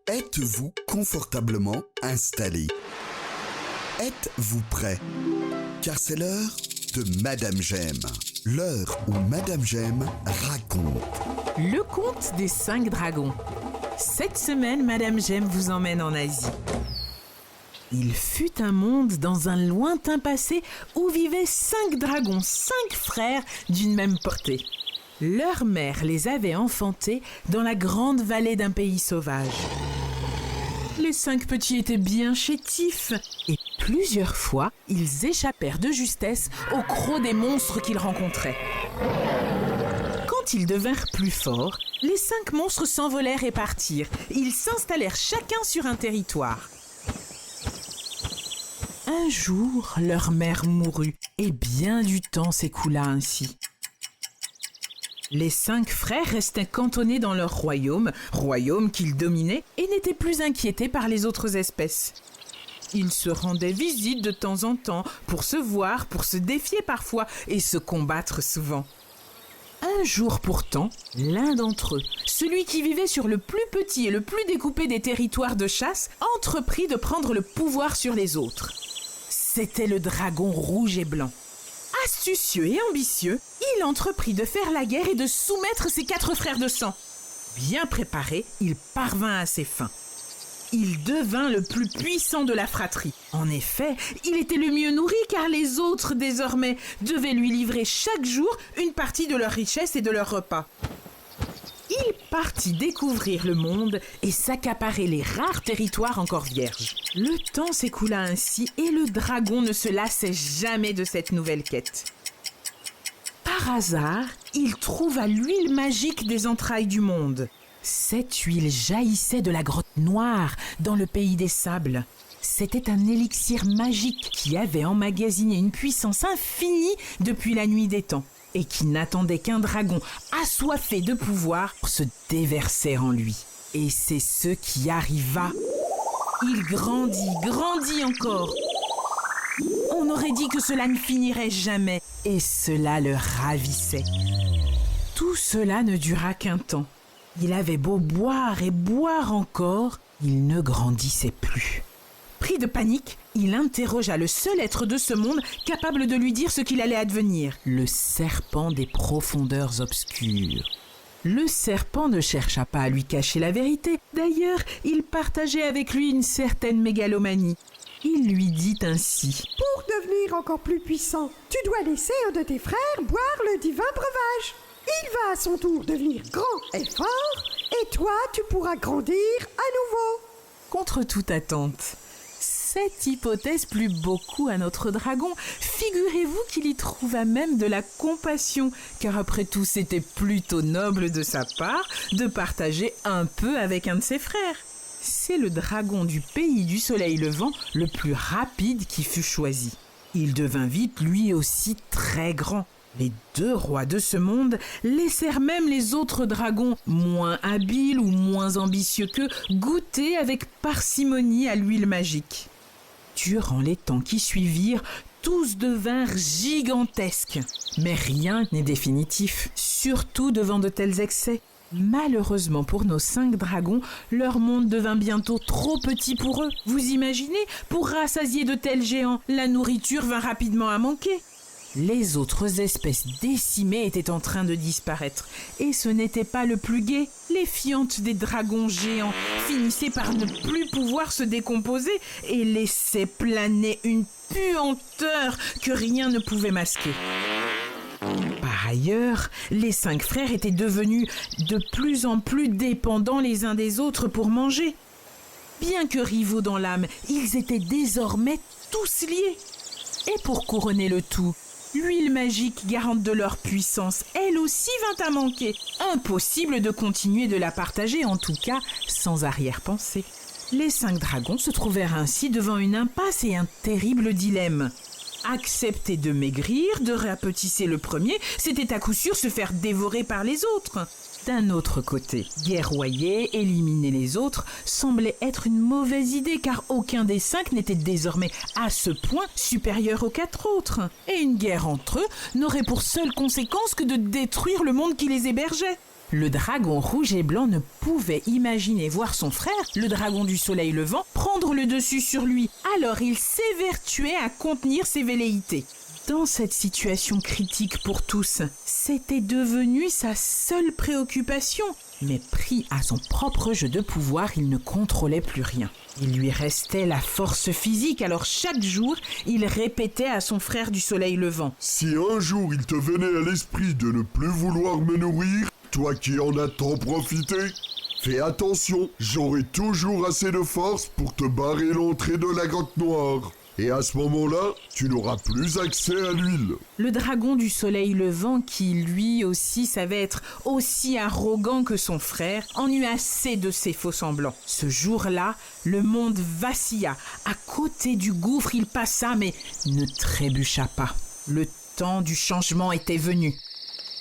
Êtes-vous confortablement installé? Êtes-vous prêt? Car c'est l'heure de Madame J'aime. L'heure où Madame J'aime raconte. Le conte des 5 dragons. Cette semaine, Madame J'aime vous emmène en Asie. Il fut un monde dans un lointain passé où vivaient 5 dragons, 5 frères d'une même portée. Leur mère les avait enfantés dans la grande vallée d'un pays sauvage. Les 5 petits étaient bien chétifs et plusieurs fois, ils échappèrent de justesse au croc des monstres qu'ils rencontraient. Quand ils devinrent plus forts, les 5 monstres s'envolèrent et partirent. Ils s'installèrent chacun sur un territoire. Un jour, leur mère mourut et bien du temps s'écoula ainsi. Les 5 frères restaient cantonnés dans leur royaume qu'ils dominaient et n'étaient plus inquiétés par les autres espèces. Ils se rendaient visite de temps en temps pour se voir, pour se défier parfois et se combattre souvent. Un jour pourtant, l'un d'entre eux, celui qui vivait sur le plus petit et le plus découpé des territoires de chasse, entreprit de prendre le pouvoir sur les autres. C'était le dragon rouge et blanc. Astucieux et ambitieux, il entreprit de faire la guerre et de soumettre ses 4 frères de sang. Bien préparé, il parvint à ses fins. Il devint le plus puissant de la fratrie. En effet, il était le mieux nourri car les autres, désormais, devaient lui livrer chaque jour une partie de leur richesse et de leur repas. Il partit découvrir le monde et s'accaparer les rares territoires encore vierges. Le temps s'écoula ainsi et le dragon ne se lassait jamais de cette nouvelle quête. Par hasard, il trouva l'huile magique des entrailles du monde. Cette huile jaillissait de la grotte noire dans le pays des sables. C'était un élixir magique qui avait emmagasiné une puissance infinie depuis la nuit des temps et qui n'attendait qu'un dragon assoiffé de pouvoir pour se déverser en lui. Et c'est ce qui arriva. Il grandit encore. On aurait dit que cela ne finirait jamais et cela le ravissait. Tout cela ne dura qu'un temps. Il avait beau boire et boire encore, il ne grandissait plus. Pris de panique, il interrogea le seul être de ce monde capable de lui dire ce qu'il allait advenir, le serpent des profondeurs obscures. Le serpent ne chercha pas à lui cacher la vérité. D'ailleurs, il partageait avec lui une certaine mégalomanie. Il lui dit ainsi: « Pour devenir encore plus puissant, tu dois laisser un de tes frères boire le divin breuvage. Il va à son tour devenir grand et fort, et toi, tu pourras grandir à nouveau. » Contre toute attente, cette hypothèse plut beaucoup à notre dragon. Figurez-vous qu'il y trouva même de la compassion, car après tout, c'était plutôt noble de sa part de partager un peu avec un de ses frères. C'est le dragon du pays du soleil levant le plus rapide qui fut choisi. Il devint vite lui aussi très grand. Les 2 rois de ce monde laissèrent même les autres dragons, moins habiles ou moins ambitieux qu'eux, goûter avec parcimonie à l'huile magique. Durant les temps qui suivirent, tous devinrent gigantesques. Mais rien n'est définitif, surtout devant de tels excès. Malheureusement pour nos 5 dragons, leur monde devint bientôt trop petit pour eux. Vous imaginez, pour rassasier de tels géants, la nourriture vint rapidement à manquer. Les autres espèces décimées étaient en train de disparaître. Et ce n'était pas le plus gai. Les fientes des dragons géants finissaient par ne plus pouvoir se décomposer et laissaient planer une puanteur que rien ne pouvait masquer. Par ailleurs, les 5 frères étaient devenus de plus en plus dépendants les uns des autres pour manger. Bien que rivaux dans l'âme, ils étaient désormais tous liés. Et pour couronner le tout, l'huile magique garante de leur puissance, elle aussi vint à manquer. Impossible de continuer de la partager, en tout cas sans arrière-pensée. Les 5 dragons se trouvèrent ainsi devant une impasse et un terrible dilemme. Accepter de maigrir, de rapetisser le premier, c'était à coup sûr se faire dévorer par les autres. D'un autre côté, guerroyer, éliminer les autres, semblait être une mauvaise idée car aucun des 5 n'était désormais à ce point supérieur aux 4 autres. Et une guerre entre eux n'aurait pour seule conséquence que de détruire le monde qui les hébergeait. Le dragon rouge et blanc ne pouvait imaginer voir son frère, le dragon du soleil levant, prendre le dessus sur lui. Alors il s'évertuait à contenir ses velléités. Dans cette situation critique pour tous, c'était devenu sa seule préoccupation. Mais pris à son propre jeu de pouvoir, il ne contrôlait plus rien. Il lui restait la force physique, alors chaque jour, il répétait à son frère du soleil levant. Si un jour il te venait à l'esprit de ne plus vouloir me nourrir, toi qui en as tant profité, fais attention, j'aurai toujours assez de force pour te barrer l'entrée de la grotte noire. Et à ce moment-là, tu n'auras plus accès à l'huile. Le dragon du soleil levant, qui lui aussi savait être aussi arrogant que son frère, en eut assez de ses faux-semblants. Ce jour-là, le monde vacilla. À côté du gouffre, il passa, mais ne trébucha pas. Le temps du changement était venu.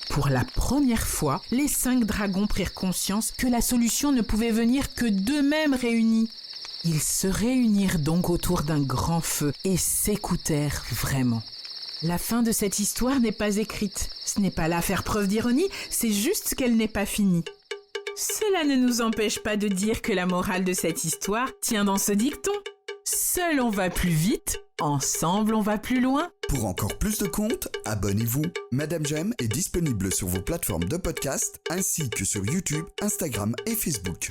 Pour la première fois, les 5 dragons prirent conscience que la solution ne pouvait venir que d'eux-mêmes réunis. Ils se réunirent donc autour d'un grand feu et s'écoutèrent vraiment. La fin de cette histoire n'est pas écrite. Ce n'est pas là faire preuve d'ironie, c'est juste qu'elle n'est pas finie. Cela ne nous empêche pas de dire que la morale de cette histoire tient dans ce dicton. Seul on va plus vite, ensemble on va plus loin. Pour encore plus de contes, abonnez-vous. Madame Jem est disponible sur vos plateformes de podcast ainsi que sur YouTube, Instagram et Facebook.